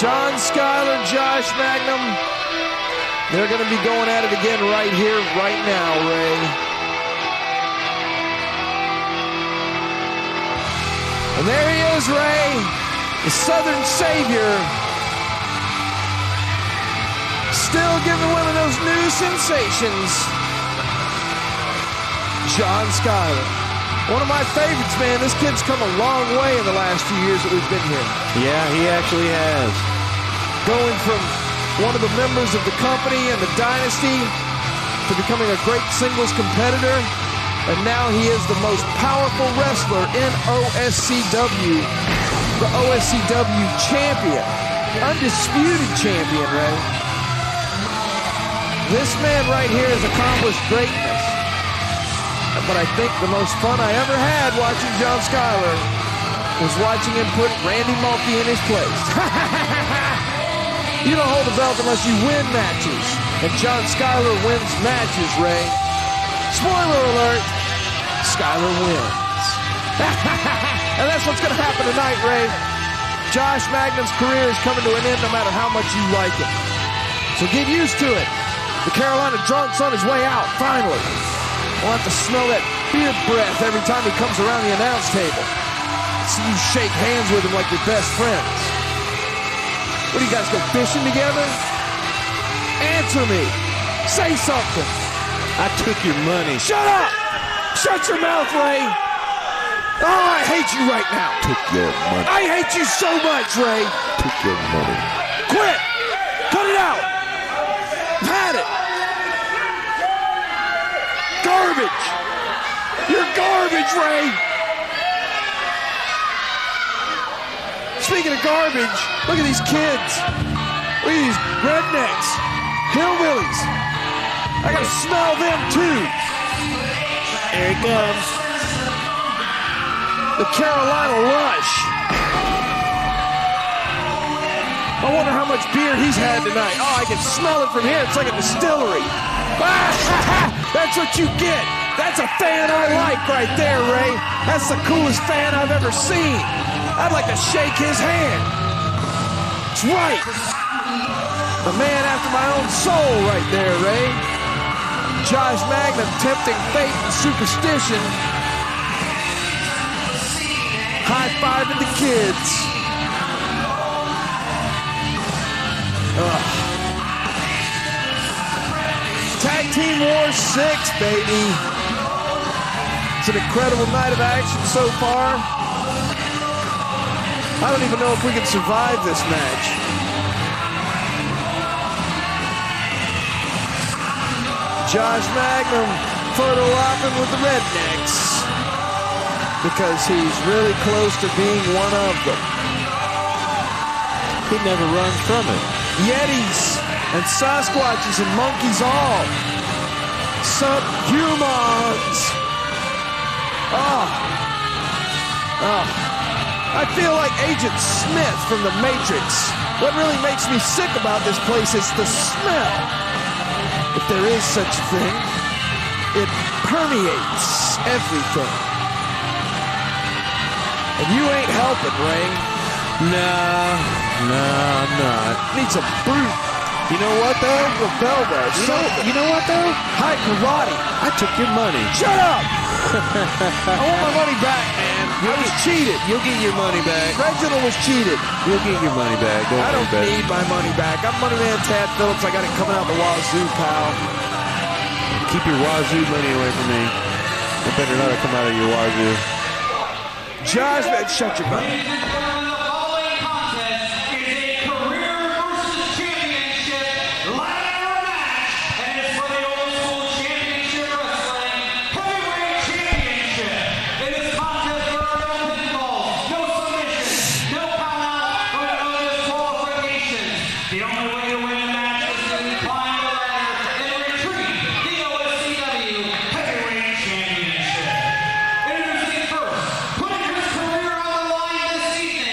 John SKyler, Josh Magnum. They're going to be going at it again right here, right now, Ray. And there he is, Ray, the Southern Savior. Still giving women those new sensations. John SKyler. One of my favorites, man. This kid's come a long way in the last few years that we've been here. Yeah, he actually has. Going from one of the members of the company and the dynasty to becoming a great singles competitor. And now he is the most powerful wrestler in OSCW. The OSCW champion. Undisputed champion, Ray. This man right here has accomplished greatness. But I think the most fun I ever had watching John SKyler was watching him put Randy Mulkey in his place. You don't hold the belt unless you win matches. And John SKyler wins matches, Ray. Spoiler alert, SKyler wins. And that's what's going to happen tonight, Ray. Josh Magnum's career is coming to an end no matter how much you like it. So get used to it. The Carolina Drunk's on his way out, finally. We'll have to smell that beer breath every time he comes around the announce table. So you shake hands with him like your best friends. What do you guys go fishing together? Answer me. Say something. I took your money. Shut up! Shut your mouth, Ray. Oh, I hate you right now. Took your money. I hate you so much, Ray. Took your money. Quit. Cut it out. I've had it. Garbage. You're garbage, Ray. Speaking of garbage, look at these kids. Look at these rednecks, hillbillies. I gotta smell them too. Here he comes. The Carolina Lush. I wonder how much beer he's had tonight. Oh, I can smell it from here. It's like a distillery. That's what you get. That's a fan I like right there, Ray. That's the coolest fan I've ever seen. I'd like to shake his hand. That's right. The man after my own soul right there, Ray. Josh Magnum tempting fate and superstition. High-fiving the kids. Tag Team War 6, baby. It's an incredible night of action so far. I don't even know if we can survive this match. Josh Magnum photo opping with the Rednecks because he's really close to being one of them. He never runs from it. Yetis and Sasquatches and monkeys all. Subhumans. I feel like Agent Smith from The Matrix. What really makes me sick about this place is the smell. If there is such a thing, it permeates everything. And you ain't helping, Ray. No, I'm not. Need some brute. You know what, though? Velva. You know what, though? Hi, karate. I took your money. Shut up! I want my money back, man. I was cheated. You'll get your money back. Reginald was cheated. You'll get your money back. I don't need my money back. I'm Money Man Tad Phillips. I got it coming out the wazoo, pal. Keep your wazoo money away from me. It better not come out of your wazoo. Josh, man, shut your mouth. The only way to win a match is to climb the ladder and retrieve the OSCW Heavyweight Championship. Introducing first, putting his career on the line this evening.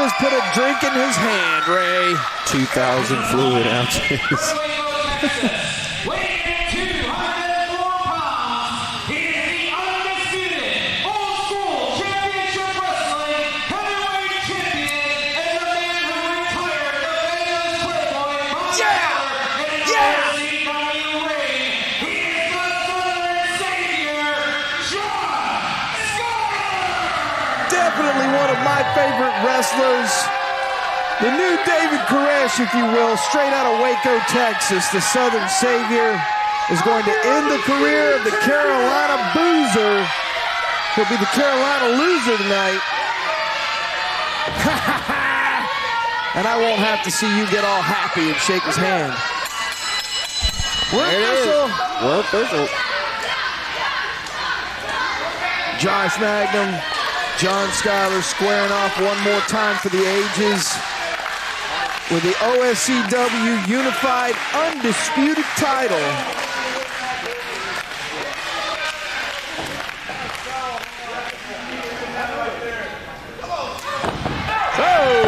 just put a drink in his hand, Ray. 2,000 fluid ounces. Weighing in at 204 pounds, he is the undisputed old school championship wrestling heavyweight champion and the man who retired the famous Playboy Bob Bauer in the OSCW ring. He is the Southern Savior, John SKyler. Definitely one of my favorite wrestlers. The new David Koresh, if you will, straight out of Waco, Texas. The Southern Savior is going to end the career of the Carolina Boozer. He'll be the Carolina Loser tonight. And I won't have to see you get all happy and shake his hand. Reversal. Reversal. Josh Magnum, John SKyler squaring off one more time for the ages with the OSCW Unified Undisputed title. Oh!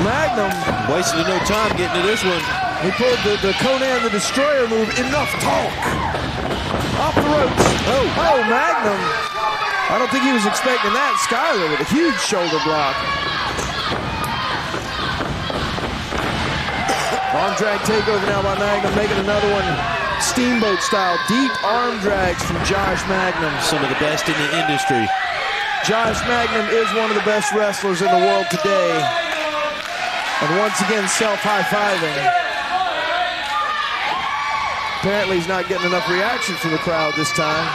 Magnum Wasting no time getting to this one. he pulled the Conan the Destroyer move. Enough talk. Off the ropes. Oh, Magnum. I don't think he was expecting that. SKyler with a huge shoulder block. Arm drag takeover now by Magnum, making another one steamboat style. Deep arm drags from Josh Magnum. Some of the best in the industry. Josh Magnum is one of the best wrestlers in the world today. And once again, self-high-fiving. Apparently he's not getting enough reaction from the crowd this time.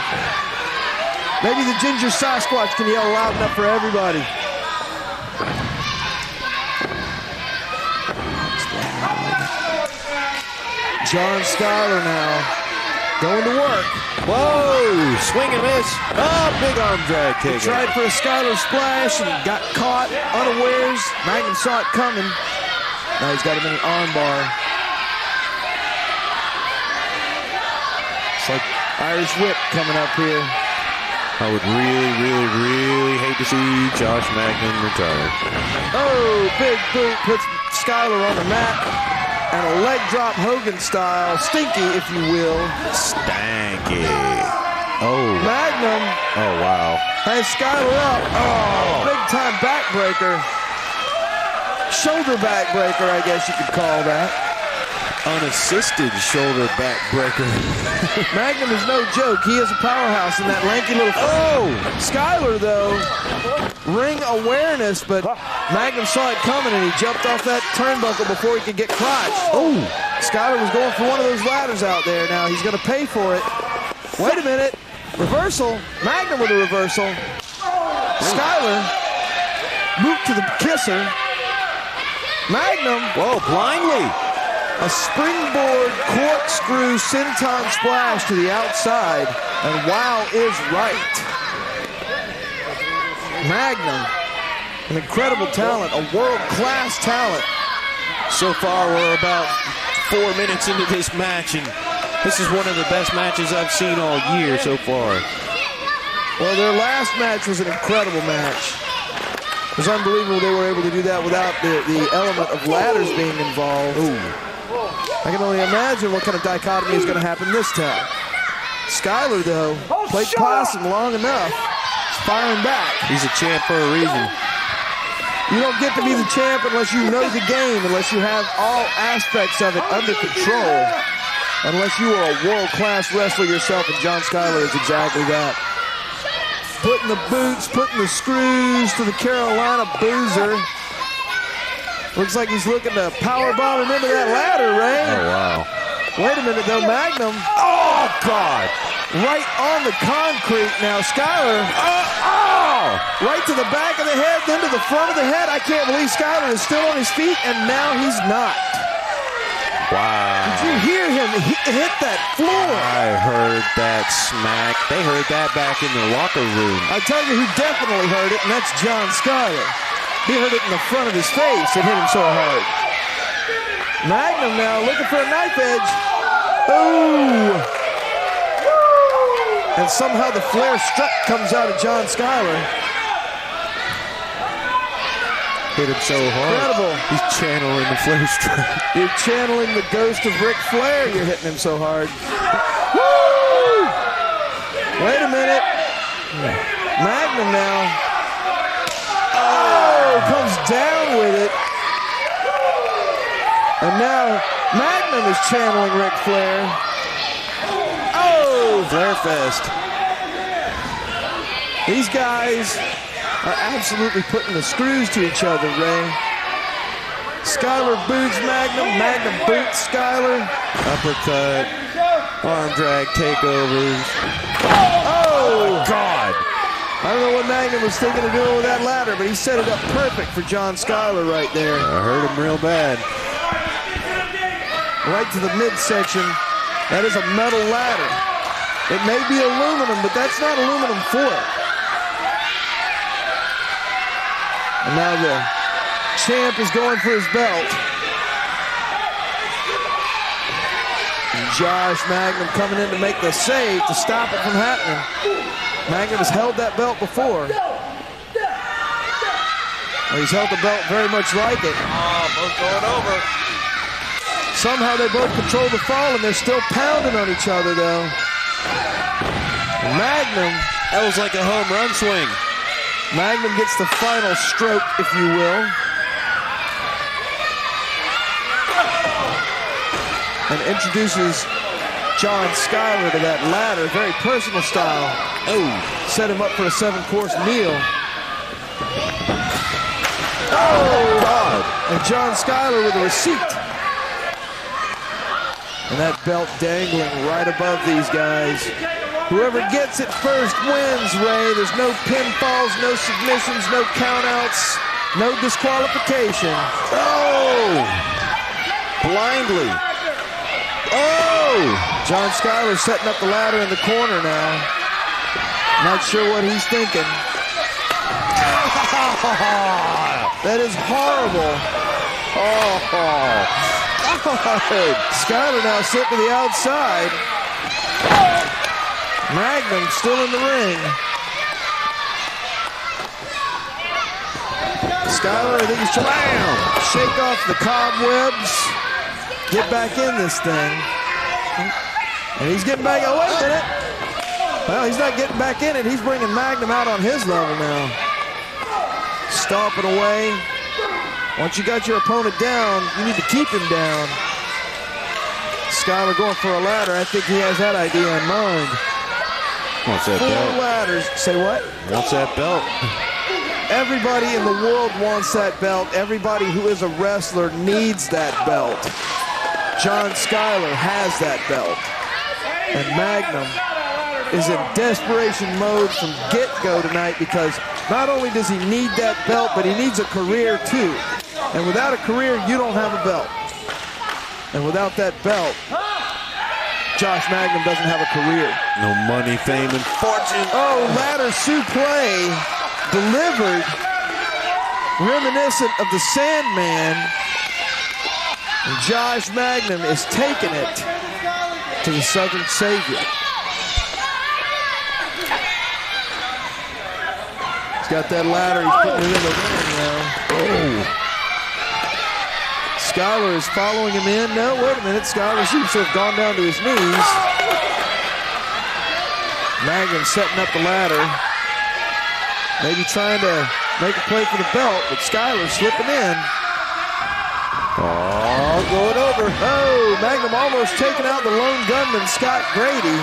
Maybe the Ginger Sasquatch can yell loud enough for everybody. John SKyler now going to work. Whoa, swing and miss. Oh, big arm drag He kick. tried for a SKyler splash and got caught unawares. Magnum saw it coming. Now he's got him in an arm bar. It's like Irish whip coming up here. I would really hate to see Josh Magnum retire. Oh, big boot puts SKyler on the mat. And a leg drop Hogan style. Stinky, if you will. Stanky. Oh. Magnum Oh, wow. has SKyler up. Oh, big time backbreaker. Shoulder backbreaker, I guess you could call that. Unassisted shoulder backbreaker. Magnum is no joke. He is a powerhouse in that lanky little... Oh! SKyler, though, ring awareness, but Magnum saw it coming and he jumped off that turnbuckle before he could get crotched. Oh! SKyler was going for one of those ladders out there. Now he's going to pay for it. Wait a minute. Reversal. Magnum with a reversal. SKyler moved to the kisser. Magnum. Whoa, blindly. A springboard corkscrew senton splash to the outside, and wow is right. Magnum, an incredible talent, a world-class talent. So far, we're about 4 minutes into this match, and this is one of the best matches I've seen all year so far. Well, their last match was an incredible match. It was unbelievable they were able to do that without the element of ladders being involved. Ooh. I can only imagine what kind of dichotomy is going to happen this time. SKyler, though, played possum long enough. He's firing back. He's a champ for a reason. You don't get to be the champ unless you know the game, unless you have all aspects of it under control, unless you are a world-class wrestler yourself, and John SKyler is exactly that. Putting the boots, putting the screws to the Carolina Boozer. Looks like he's looking to powerbomb him into that ladder, Ray. Oh, wow. Wait a minute, though. Magnum. Oh, God. Right on the concrete now. SKyler. Right to the back of the head, then to the front of the head. I can't believe SKyler is still on his feet, and now he's not. Wow. Did you hear him hit that floor? I heard that smack. They heard that back in the locker room. I tell you who definitely heard it, and that's John SKyler. He heard it in the front of his face. It hit him so hard. Magnum now looking for a knife edge. Ooh. And somehow the flare strut comes out of John SKyler. Hit him so hard. Incredible. He's channeling the Flair strike. You're channeling the ghost of Ric Flair. You're hitting him so hard. Woo! Wait a minute. Magnum now. Oh, comes down with it. And now Magnum is channeling Ric Flair. Oh! Flair Fest. These guys are absolutely putting the screws to each other, Ray. SKyler boots Magnum. Magnum boots SKyler. Uppercut. Arm drag takeovers. Oh! God. I don't know what Magnum was thinking of doing with that ladder, but he set it up perfect for John SKyler right there. I hurt him real bad. Right to the midsection. That is a metal ladder. It may be aluminum, but that's not aluminum foil. And now the champ is going for his belt. And Josh Magnum coming in to make the save to stop it from happening. Magnum has held that belt before. Well, he's held the belt very much like it. Oh, both going over. Somehow they both control the fall, and they're still pounding on each other, though. Magnum. That was like a home run swing. Magnum gets the final stroke, if you will. And introduces John SKyler to that ladder, very personal style. Oh. Set him up for a 7-course meal. Oh, God. And John SKyler with a receipt. And that belt dangling right above these guys. Whoever gets it first wins, Ray. There's no pinfalls, no submissions, no countouts, no disqualification. Oh! Blindly. Oh! John SKyler setting up the ladder in the corner now. Not sure what he's thinking. That is horrible. Oh! SKyler now sent to the outside. Magnum still in the ring. SKyler, I think he's trying to shake off the cobwebs, get back in this thing. And he's getting back. Oh, wait a minute. Well, he's not getting back in it. He's bringing Magnum out on his level now. Stomping away. Once you got your opponent down, you need to keep him down. SKyler going for a ladder. I think he has that idea in mind. What's that 4 belt? ladders. Say what? What's that belt? Everybody in the world wants that belt. Everybody who is a wrestler needs that belt. John SKyler has that belt. And Magnum is in desperation mode from get-go tonight because not only does he need that belt, but he needs a career too. And without a career, you don't have a belt. And without that belt, Josh Magnum doesn't have a career. No money, fame, and fortune. Oh, ladder suplex delivered, reminiscent of the Sandman. And Josh Magnum is taking it to the Southern Savior. He's got that ladder. He's putting it in the ring now. Oh. SKyler is following him in. No, wait a minute. SKyler seems to have gone down to his knees. Magnum setting up the ladder. Maybe trying to make a play for the belt, but SKyler slipping in. Oh, going over. Oh, Magnum almost taking out the lone gunman, Scott Grady.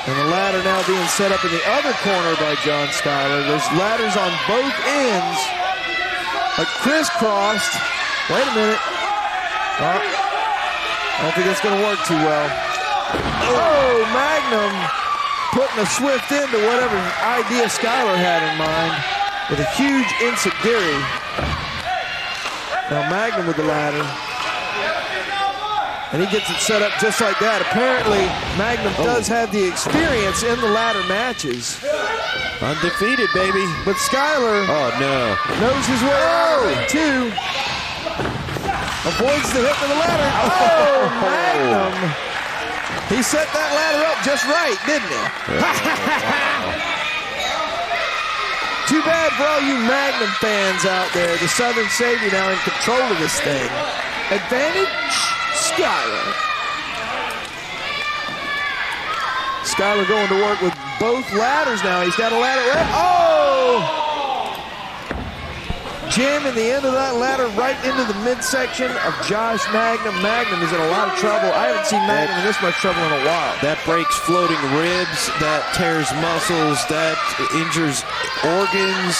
And the ladder now being set up in the other corner by John SKyler. There's ladders on both ends, like crisscrossed. Wait a minute. Oh, I don't think that's going to work too well. Oh, Magnum putting a swift end to whatever idea SKyler had in mind with a huge enziguri. Now Magnum with the ladder. And he gets it set up just like that. Apparently, Magnum does have the experience in the ladder matches. Undefeated, baby. But SKyler knows his way out of it, too. Avoids the hit of the ladder. Oh, Magnum. He set that ladder up just right, didn't he? Too bad for all you Magnum fans out there. The Southern Savior now in control of this thing. Advantage, SKyler. SKyler going to work with both ladders now. He's got a ladder. Oh! Jam in the end of that ladder right into the midsection of Josh Magnum. Magnum is in a lot of trouble. I haven't seen Magnum in this much trouble in a while. That breaks floating ribs, that tears muscles, that injures organs.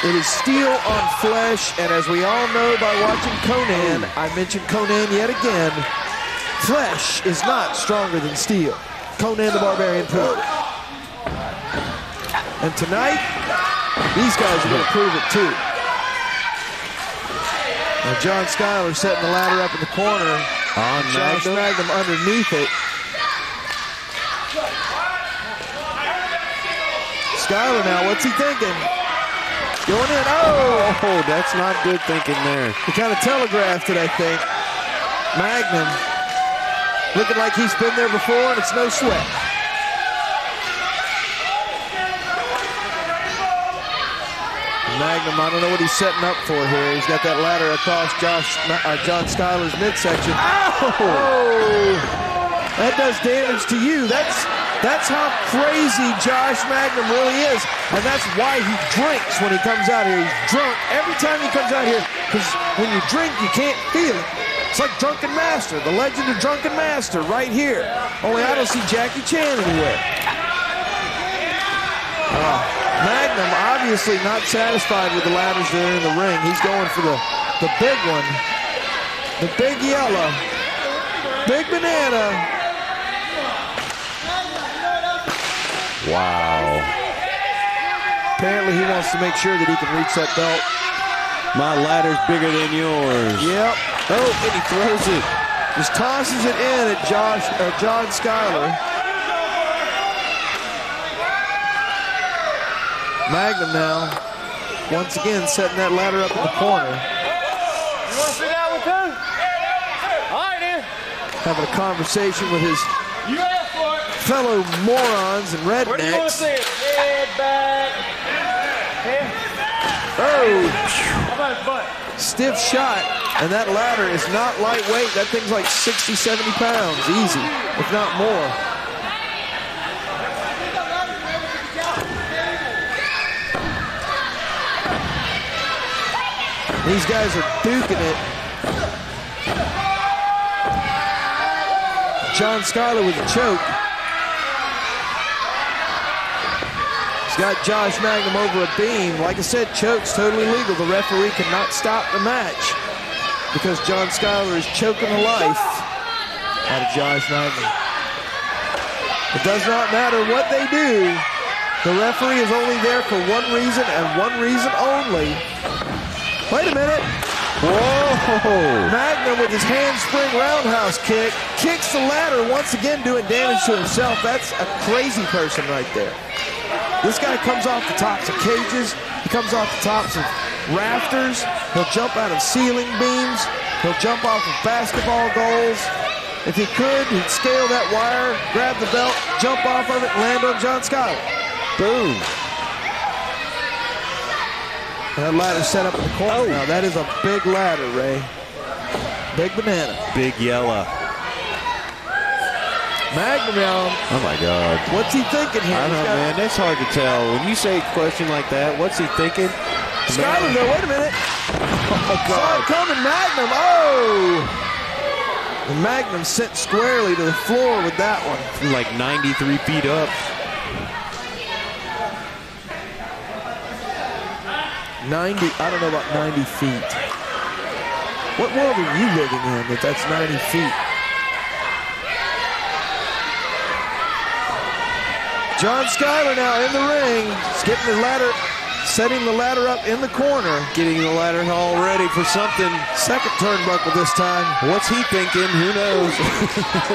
It is steel on flesh, and as we all know by watching Conan, I mentioned Conan yet again, flesh is not stronger than steel. Conan the Barbarian proved it. And tonight, these guys are going to prove it too. Now John SKyler setting the ladder up in the corner. On Josh Magnum underneath it. SKyler now, what's he thinking? Going in, Oh, that's not good thinking there. He kind of telegraphed it, I think. Magnum looking like he's been there before, and it's no sweat. Magnum, I don't know what he's setting up for here. He's got that ladder across John SKyler's midsection. Oh! That does damage to you. That's how crazy Josh Magnum really is. And that's why he drinks when he comes out here. He's drunk every time he comes out here, because when you drink, you can't feel it. It's like Drunken Master, the legend of Drunken Master right here. Only I don't see Jackie Chan anywhere. Magnum obviously not satisfied with the ladders that are in the ring. He's going for the big one. The big yellow. Big banana. Wow. Apparently he wants to make sure that he can reach that belt. My ladder's bigger than yours. Yep. Oh, and he throws it. Just tosses it in at John SKyler. Magnum now, once again, setting that ladder up in the corner. You want to sit down with him? All right, then. Having a conversation with his You asked for it. fellow morons and Where do you want to rednecks. see it? Head, back. Head. Oh, How about his butt? stiff shot. And that ladder is not lightweight. That thing's like 60, 70 pounds, easy, if not more. These guys are duking it. John SKyler with a choke. He's got Josh Magnum over a beam. Like I said, choke's totally legal. The referee cannot stop the match because John SKyler is choking the life out of Josh Magnum. It does not matter what they do. The referee is only there for one reason and one reason only. Wait a minute. Whoa! Magnum with his handspring roundhouse kick kicks the ladder once again, doing damage to himself. That's a crazy person right there. This guy comes off the tops of cages. He comes off the tops of rafters. He'll jump out of ceiling beams. He'll jump off of basketball goals. If he could, he'd scale that wire, grab the belt, jump off of it, and land on John SKyler. Boom. That ladder set up in the corner now. That is a big ladder, Ray. Big banana. Big yellow. Magnum now. Oh my God. What's he thinking here? I don't know, man. That's hard to tell. When you say a question like that, what's he thinking? SKyler, though, wait a minute. Oh Saw God. it coming, Magnum. Oh! And Magnum sent squarely to the floor with that one. From like 93 feet up. 90, I don't know about 90 feet. What world are you living in that that's 90 feet? John SKyler now in the ring. He's getting the ladder, setting the ladder up in the corner. Getting the ladder all ready for something. Second turnbuckle this time. What's he thinking? Who knows?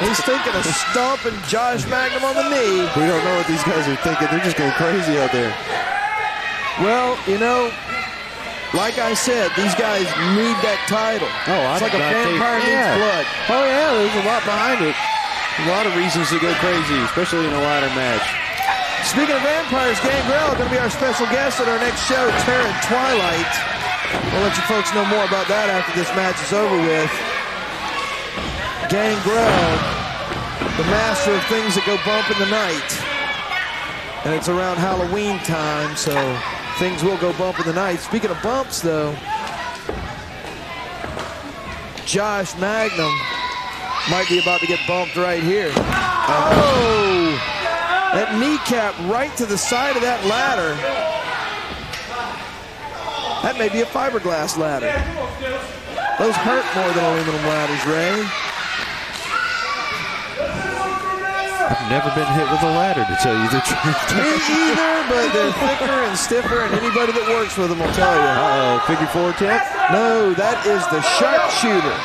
He's thinking of stomping Josh Magnum on the knee. We don't know what these guys are thinking. They're just going crazy out there. Well, you know, like I said, these guys need that title. It's like a vampire needs blood. Oh yeah, there's a lot behind it. A lot of reasons to go crazy, especially in a ladder match. Speaking of vampires, Gangrel going to be our special guest at our next show, Terror at Twilight. We'll let you folks know more about that after this match is over with. Gangrel, the master of things that go bump in the night. And it's around Halloween time, so things will go bump in the night. Speaking of bumps, though, Josh Magnum might be about to get bumped right here. Oh! That kneecap right to the side of that ladder. That may be a fiberglass ladder. Those hurt more than aluminum ladders, Ray. I've never been hit with a ladder, to tell you the truth. Me either, but they're thicker and stiffer, and anybody that works with them will tell you. Uh-oh, figure four tip? No, that is the sharpshooter.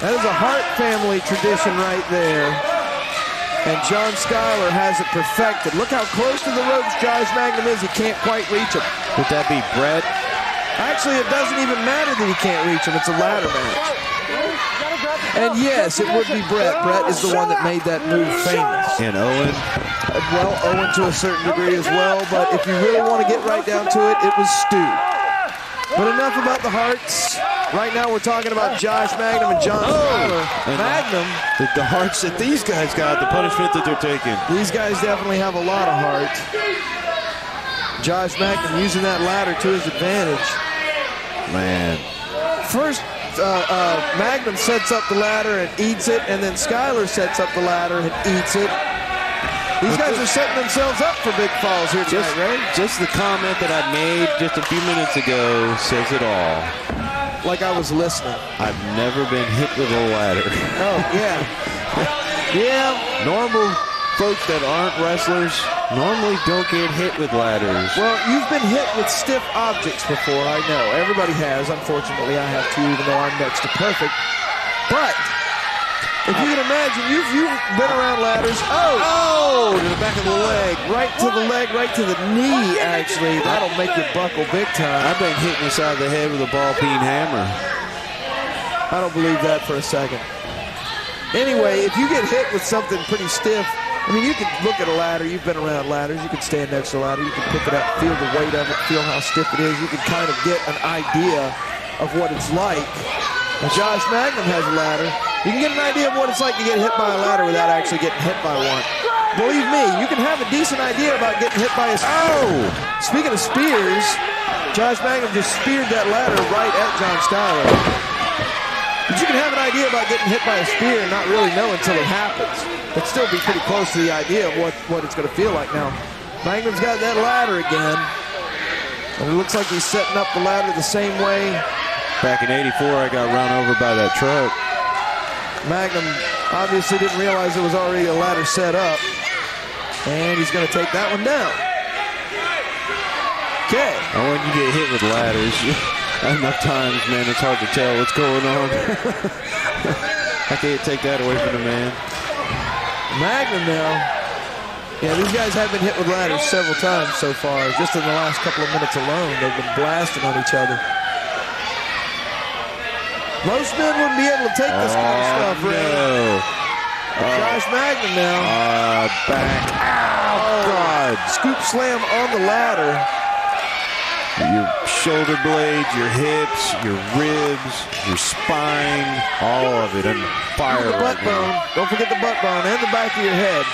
That is a Hart family tradition right there. And John SKyler has it perfected. Look how close to the ropes Josh Magnum is. He can't quite reach him. Would that be Brett? Actually, it doesn't even matter that he can't reach him. It's a ladder match. And yes, it would be Brett. Brett is the one that made that move famous. And Owen? Well, Owen to a certain degree as well. But if you really want to get right down to it, it was Stu. But enough about the Harts. Right now we're talking about Josh Magnum and John SKyler. Magnum. The hearts that these guys got, the punishment that they're taking. These guys definitely have a lot of heart. Josh Magnum using that ladder to his advantage. Man. First, Magnum sets up the ladder and eats it, and then SKyler sets up the ladder and eats it. These guys are setting themselves up for big falls here tonight, right? Just the comment that I made just a few minutes ago says it all. Like I was listening. I've never been hit with a ladder. Oh, yeah. Yeah. Normal folks that aren't wrestlers normally don't get hit with ladders. Well, you've been hit with stiff objects before, I know. Everybody has. Unfortunately, I have too, even though I'm next to perfect. But if you can imagine, you've been around ladders. Oh, to the back of the leg. Right to the leg, right to the knee, actually. That'll make you buckle big time. I've been hit inside the head with a ball-peen hammer. I don't believe that for a second. Anyway, if you get hit with something pretty stiff, I mean, you can look at a ladder. You've been around ladders. You can stand next to a ladder. You can pick it up, feel the weight of it, feel how stiff it is. You can kind of get an idea of what it's like. And Josh Magnum has a ladder. You can get an idea of what it's like to get hit by a ladder without actually getting hit by one. Believe me, you can have a decent idea about getting hit by a... Oh! Speaking of spears, Josh Magnum just speared that ladder right at John SKyler. But you can have an idea about getting hit by a spear and not really know until it happens. But still be pretty close to the idea of what it's going to feel like. Now, Magnum's got that ladder again. And it looks like he's setting up the ladder the same way. Back in '84, I got run over by that truck. Magnum obviously didn't realize there was already a ladder set up. And he's going to take that one down. Okay. And when you get hit with ladders, enough times, man, it's hard to tell what's going on. I can't take that away from the man. Magnum now. Yeah, these guys have been hit with ladders several times so far. Just in the last couple of minutes alone, they've been blasting on each other. Most men wouldn't be able to take this kind of stuff, Ray. No. Josh Magnum now. Back. Ow, God. Scoop slam on the ladder. Your shoulder blades, your hips, your ribs, your spine, all of it on fire The butt right bone. now. Don't forget the butt bone and the back of your head.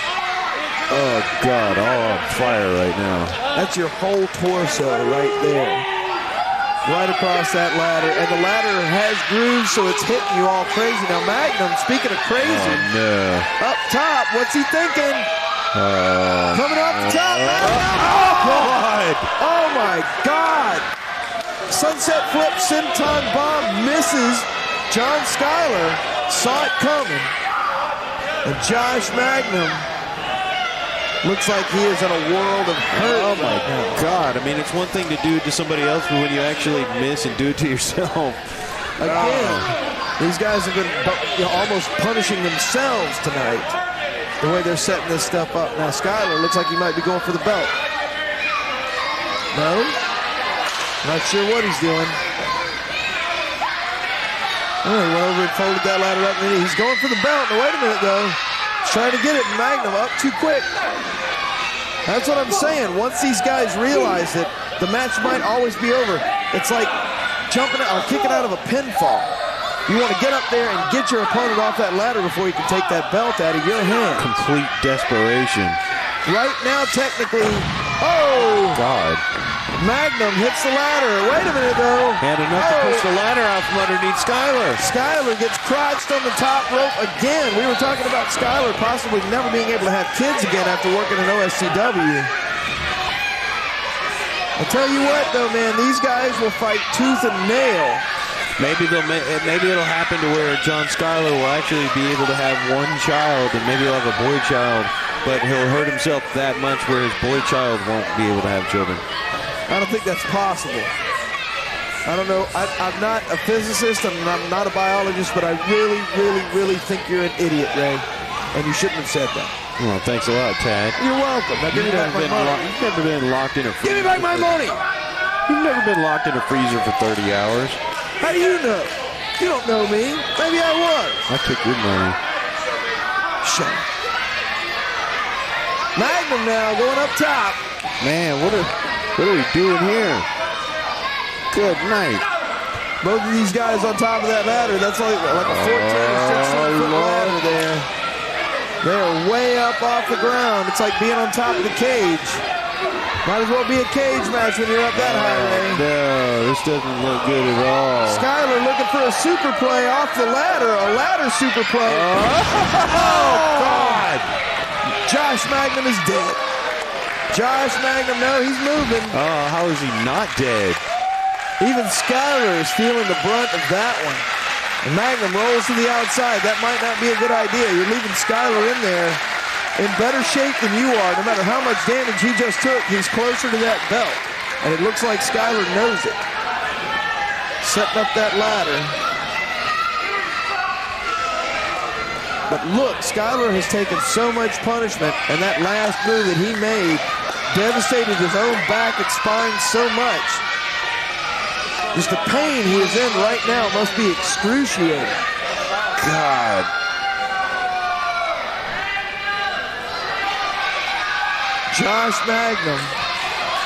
Oh, God, all on fire right now. That's your whole torso right there. Right across that ladder. And the ladder has grooves, so it's hitting you all crazy. Now, Magnum, speaking of crazy, Oh, no. up top, what's he thinking? Coming off the top, Magnum. God. Oh, my God. Sunset flip, senton bomb misses. John SKyler saw it coming. And Josh Magnum looks like he is in a world of hurt. Oh, my God. I mean, it's one thing to do it to somebody else, but when you actually miss and do it to yourself. Again, these guys have been almost punishing themselves tonight. The way they're setting this stuff up. Now, SKyler looks like he might be going for the belt. No? Not sure what he's doing. Oh, he went over and folded that ladder up. And he's going for the belt. Now, wait a minute, though. He's trying to get it. Magnum up too quick. That's what I'm saying. Once these guys realize that the match might always be over, it's like jumping out or kicking out of a pinfall. You want to get up there and get your opponent off that ladder before you can take that belt out of your hand. Complete desperation. Right now, technically, oh! God. Magnum hits the ladder. Wait a minute, though. Had enough to push the ladder out from underneath SKyler. SKyler gets crotched on the top rope again. We were talking about SKyler possibly never being able to have kids again after working in OSCW. I'll tell you what, though, man, these guys will fight tooth and nail. Maybe it'll happen to where John SKyler will actually be able to have one child, and maybe he'll have a boy child, but he'll hurt himself that much where his boy child won't be able to have children. I don't think that's possible. I don't know. I'm not a physicist and I'm not a biologist, but I really, really, really think you're an idiot, Ray, and you shouldn't have said that. Well, thanks a lot, Tad. You're welcome. Now give me back my money. You've never been locked in a freezer. Give me back my money. You've never been locked in a freezer for 30 hours. How do you know? You don't know me. Maybe I was. I took your money. Shut up. Magnum now going up top. Man, what are we doing here? Good night. Both of these guys on top of that ladder. That's like a 14 or 16 foot ladder there. They're way up off the ground. It's like being on top of the cage. Might as well be a cage match when you're up that high, Ray. No, this doesn't look good at all. SKyler looking for a super play off the ladder. A ladder super play. Oh, God. Josh Magnum is dead. Josh Magnum, no, he's moving. Oh, how is he not dead? Even SKyler is feeling the brunt of that one. And Magnum rolls to the outside. That might not be a good idea. You're leaving SKyler in there in better shape than you are. No matter how much damage he just took, he's closer to that belt. And it looks like SKyler knows it. Setting up that ladder. But look, SKyler has taken so much punishment, and that last move that he made devastated his own back and spine so much. Just the pain he is in right now must be excruciating. God. Josh Magnum.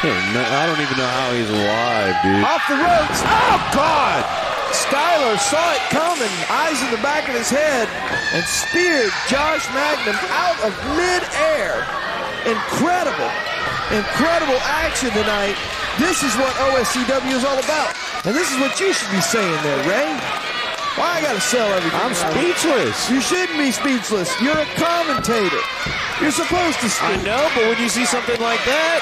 I don't even know how he's alive, dude. Off the ropes. Oh, God! SKyler saw it coming, eyes in the back of his head, and speared Josh Magnum out of midair. Incredible, incredible action tonight. This is what OSCW is all about. And this is what you should be saying there, Ray. Why I gotta sell everything? I'm speechless. You shouldn't be speechless. You're a commentator. You're supposed to speak. I know, but when you see something like that,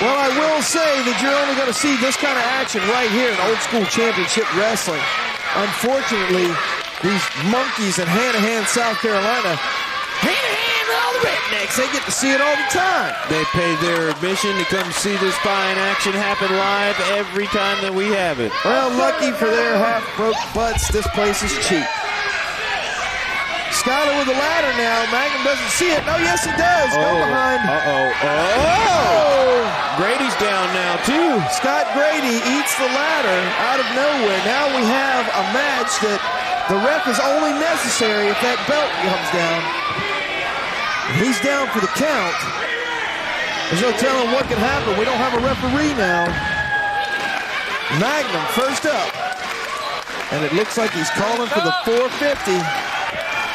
well, I will say that you're only going to see this kind of action right here in old school championship wrestling. Unfortunately, these monkeys in Hanahan, South Carolina, Hanahan, all the rednecks, they get to see it all the time. they pay their admission to come see this fine action happen live every time that we have it. Well, lucky for their half-broke butts, this place is cheap. SKyler with the ladder now. Magnum doesn't see it. No, yes, he does. Go behind. Oh! Grady's down now, too. Scott Grady eats the ladder out of nowhere. Now we have a match that the ref is only necessary if that belt comes down. He's down for the count. There's no telling what can happen. We don't have a referee now. Magnum first up. And it looks like he's calling for the 450.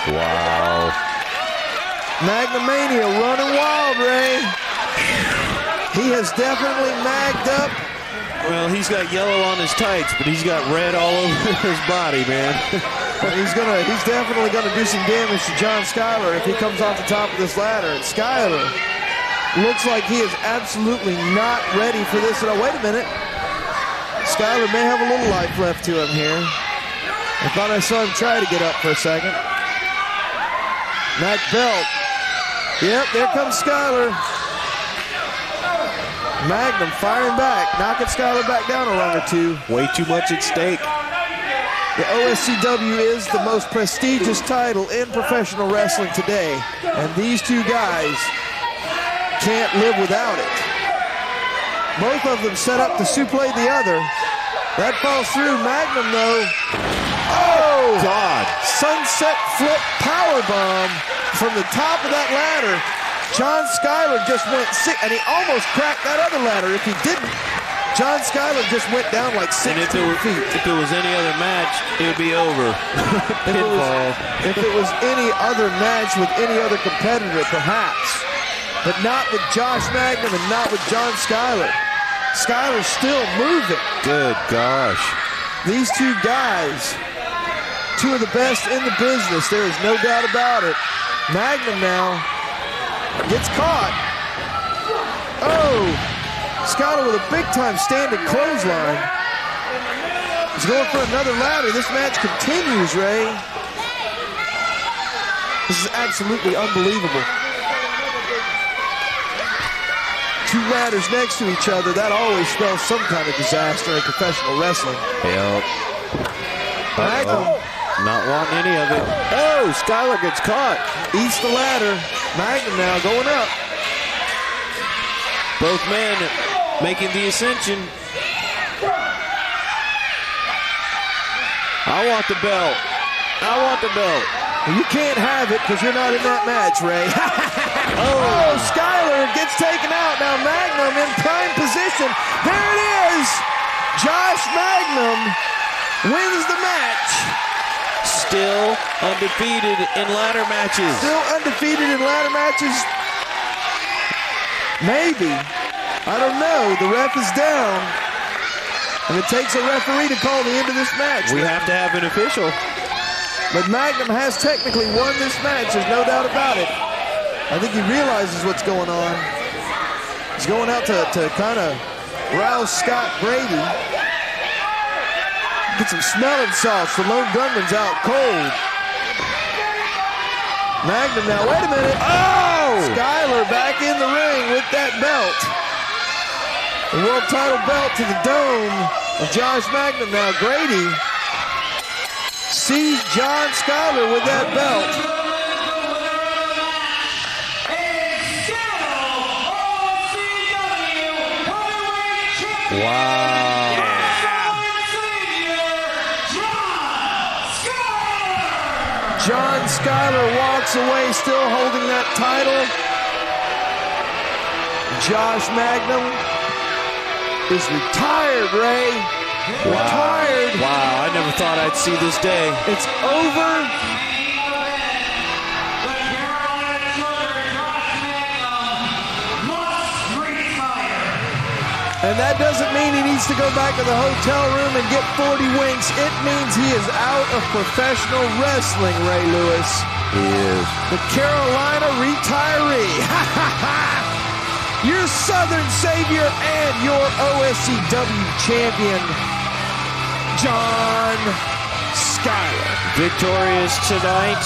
Wow. Magnumania running wild, Ray. He has definitely magged up. Well, he's got yellow on his tights, but he's got red all over his body, man. He's definitely gonna do some damage to John SKyler if he comes off the top of this ladder. And SKyler looks like he is absolutely not ready for this at all. Wait a minute. SKyler may have a little life left to him here. I thought I saw him try to get up for a second. That belt. Yep, there comes SKyler. Magnum firing back, knocking SKyler back down a rung or two. Way too much at stake. The OSCW is the most prestigious title in professional wrestling today, and these two guys can't live without it. Both of them set up to suplex the other. That falls through. Magnum, though. Oh, God. Sunset flip powerbomb from the top of that ladder. John SKyler just went sick, and he almost cracked that other ladder. If he didn't, John SKyler just went down like 16 feet. If it was any other match, it would be over. If it was any other match with any other competitor, perhaps. But not with Josh Magnum and not with John SKyler. SKyler's still moving. Good gosh. These two guys, two of the best in the business. There is no doubt about it. Magnum now gets caught. Oh, SKyler with a big-time standing clothesline. He's going for another ladder. This match continues, Ray. This is absolutely unbelievable. Two ladders next to each other, that always spells some kind of disaster in professional wrestling. Yep. Magnum. Not wanting any of it. Oh, SKyler gets caught. Eats the ladder. Magnum now going up. Both men making the ascension. I want the belt. I want the belt. You can't have it because you're not in that match, Ray. Oh, SKyler gets taken out. Now Magnum in prime position. There it is. Josh Magnum wins the match. Still undefeated in ladder matches. Still undefeated in ladder matches. Maybe. I don't know. The ref is down. And it takes a referee to call the end of this match. We have to have an official. But Magnum has technically won this match. There's no doubt about it. I think he realizes what's going on. He's going out to kind of rouse Scott Grady. Get some smelling salts. The lone gunman's out cold. Magnum now, wait a minute. Oh! SKyler back in the ring with that belt. The world title belt to the dome of Josh Magnum. Now Grady sees John SKyler with that belt. Wow. John SKyler walks away still holding that title. Josh Magnum is retired, Ray. Retired. Wow, I never thought I'd see this day. It's over. And that doesn't mean he needs to go back to the hotel room and get 40 winks. It means he is out of professional wrestling, Ray Lewis. He is. The Carolina retiree. Your Southern Savior and your OSCW champion, John SKyler. Victorious tonight.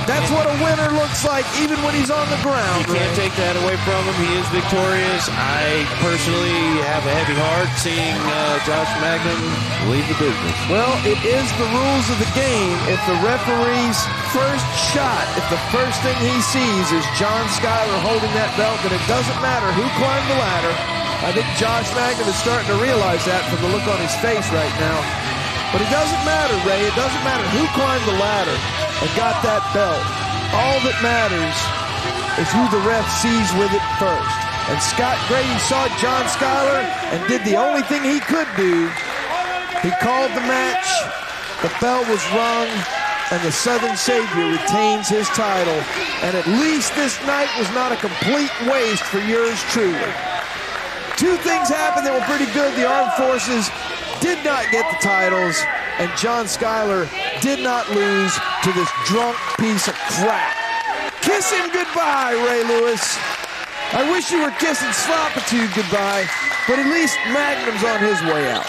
That's what a winner looks like, even when he's on the ground. You can't take that away from him. He is victorious. I personally have a heavy heart seeing Josh Magnum leave the business. Well, it is the rules of the game. If the referee's first shot, if the first thing he sees is John SKyler holding that belt, then it doesn't matter who climbed the ladder. I think Josh Magnum is starting to realize that from the look on his face right now. But it doesn't matter, Ray. It doesn't matter who climbed the ladder and got that belt. All that matters is who the ref sees with it first. And Scott Grady saw John SKyler and did the only thing he could do. He called the match, the bell was rung, and the Southern Savior retains his title. And at least this night was not a complete waste for yours truly. Two things happened that were pretty good. The Armed Forces did not get the titles, and John SKyler did not lose to this drunk piece of crap. Kiss him goodbye, Ray Lewis. I wish you were kissing Sloppitude goodbye, but at least Magnum's on his way out.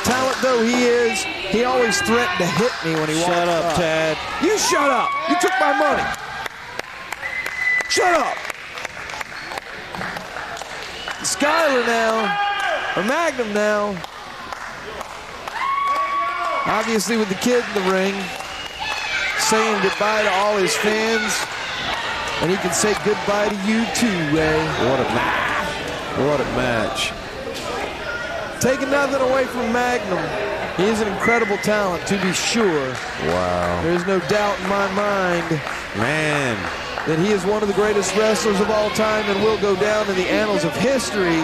Talent though he is, he always threatened to hit me when he walked up. Shut up, Tad. You shut up. You took my money. Shut up. SKyler now, or Magnum now, obviously with the kid in the ring, saying goodbye to all his fans, and he can say goodbye to you too, Ray. What a match. What a match. Taking nothing away from Magnum. He is an incredible talent, to be sure. Wow. There's no doubt in my mind. Man, that he is one of the greatest wrestlers of all time and will go down in the annals of history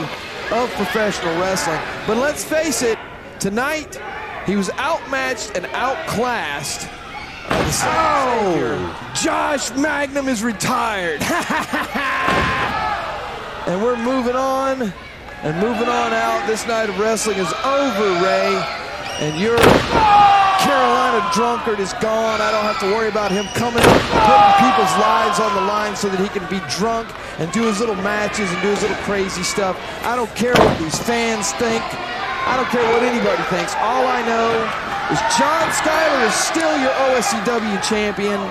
of professional wrestling. But let's face it, tonight he was outmatched and outclassed. Oh! Josh Magnum is retired. And we're moving on and moving on out. This night of wrestling is over, Ray. And your Carolina drunkard is gone. I don't have to worry about him coming up, putting people's lives on the line so that he can be drunk and do his little matches and do his little crazy stuff. I don't care what these fans think. I don't care what anybody thinks. All I know is John SKyler is still your OSCW champion.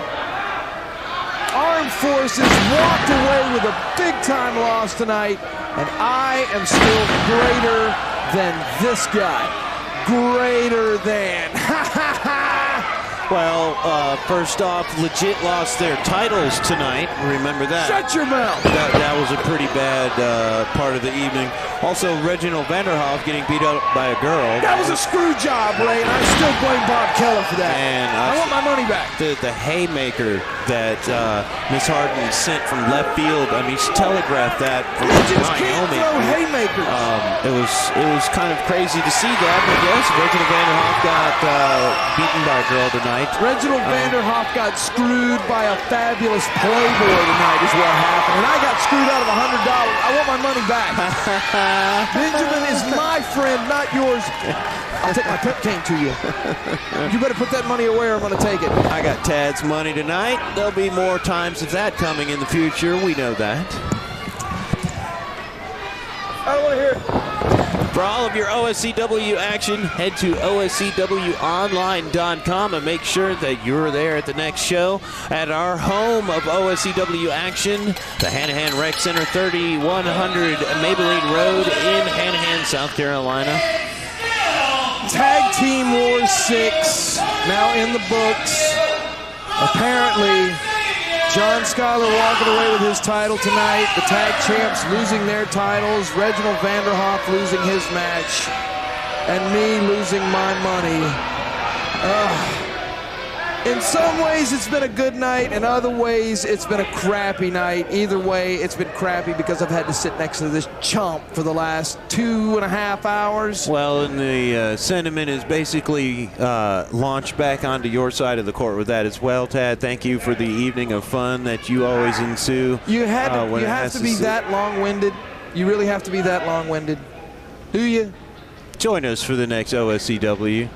Armed Forces walked away with a big-time loss tonight, and I am still greater than this guy. Greater than. Well, first off, Legit lost their titles tonight. Remember that. Shut your mouth. That was a pretty bad part of the evening. Also, Reginald Vanderhoff getting beat up by a girl. That was a screw job, Ray, and I still blame Bob Keller for that. And I want my money back. The haymaker that Miss Harden sent from left field. I mean, she telegraphed that from You just can't Wyoming. throw haymakers. It was kind of crazy to see that. But yes, Reginald Vanderhoff got beaten by a girl tonight. Reginald Vanderhoff got screwed by a fabulous Playboy tonight is what happened. And I got screwed out of $100. I want my money back. Benjamin is my friend, not yours. I'll take my pep cane to you. You better put that money away or I'm going to take it. I got Tad's money tonight. There'll be more times of that coming in the future. We know that. I don't want to hear it. For all of your OSCW action, head to OSCWonline.com and make sure that you're there at the next show at our home of OSCW action, the Hanahan Rec Center, 3100 Maybelline Road in Hanahan, South Carolina. Tag Team Wars 6 now in the books. Apparently, John SKyler walking away with his title tonight. The tag champs losing their titles. Reginald Vanderhoff losing his match. And me losing my money. In some ways, it's been a good night. In other ways, it's been a crappy night. Either way, it's been crappy because I've had to sit next to this chump for the last 2.5 hours. Well, and the sentiment is basically launched back onto your side of the court with that as well, Tad. Thank you for the evening of fun that you always ensue. You have to be that long-winded. You really have to be that long-winded. Do you? Join us for the next OSCW.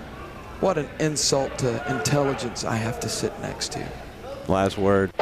What an insult to intelligence I have to sit next to. Last word.